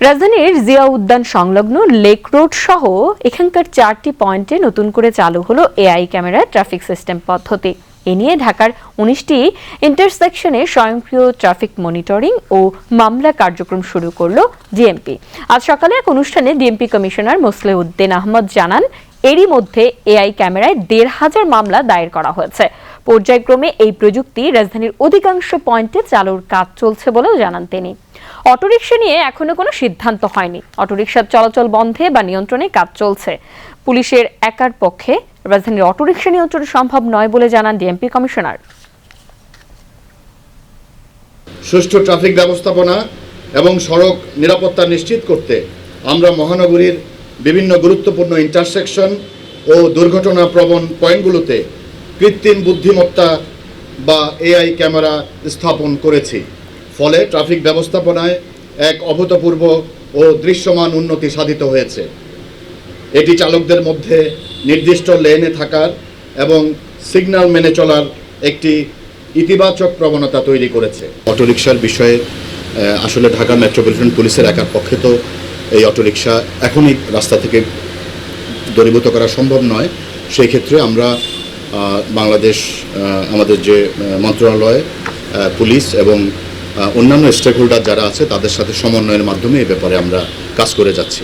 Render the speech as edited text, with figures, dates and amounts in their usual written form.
রাজধানীর জিয়া উদ্যান সংলগ্ন লেক রোড সহ এখানকার 4টি পয়েন্টে নতুন করে চালু হলো এআই ক্যামেরা ট্রাফিক সিস্টেম পদ্ধতি। এ নিয়ে ঢাকার 19টি ইন্টারসেকশনে স্বয়ংক্রিয় ট্রাফিক মনিটরিং ও মামলা কার্যক্রম শুরু করল ডিএমপি। আজ সকালে এক অনুষ্ঠানে ডিএমপি কমিশনার মোসলেউদ্দিন আহমদ জানান, এরই মধ্যে এআই ক্যামেরায় 1,500 মামলা দায়ের করা হয়েছে। পর্যায়ক্রমে এই প্রযুক্তি রাজধানীর অধিকাংশ পয়েন্টে চালুর কাজ চলছে বলেও জানান তিনি। অটোরিকশা নিয়ে এখনো কোনো সিদ্ধান্ত হয়নি। অটোরিকশার চলাচল বন্ধে বা নিয়ন্ত্রণে কাজ চলছে। পুলিশের একার পক্ষে রাজধানীর অটোরিকশা নিয়ন্ত্রণ সম্ভব নয় বলে জানান ডিএমপি কমিশনার। সুষ্ঠু ট্রাফিক ব্যবস্থাপনা এবং সড়ক নিরাপত্তা নিশ্চিত করতে আমরা মহানগরীর বিভিন্ন গুরুত্বপূর্ণ ইন্টারসেকশন ও দুর্ঘটনা প্রবণ পয়েন্টগুলোতে কৃত্রিম বুদ্ধিমত্তা বা এআই ক্যামেরা স্থাপন করেছি। ফলে ট্রাফিক ব্যবস্থাপনায় এক অভূতপূর্ব ও দৃশ্যমান উন্নতি সাধিত হয়েছে। এটি চালকদের মধ্যে নির্দিষ্ট লেনে থাকার এবং সিগন্যাল মেনে চলার একটি ইতিবাচক প্রবণতা তৈরি করেছে। অটোরিকশার বিষয়ে আসলে ঢাকা মেট্রোপলিটন পুলিশের একার পক্ষে তো এই অটোরিকশা এখনই রাস্তা থেকে দূরীভূত করা সম্ভব নয়। সেই ক্ষেত্রে আমরা বাংলাদেশ আমাদের যে মন্ত্রণালয়, পুলিশ এবং অন্যান্য স্টেক হোল্ডার যারা আছে তাদের সাথে সমন্বয়ের মাধ্যমে এই ব্যাপারে আমরা কাজ করে যাচ্ছি।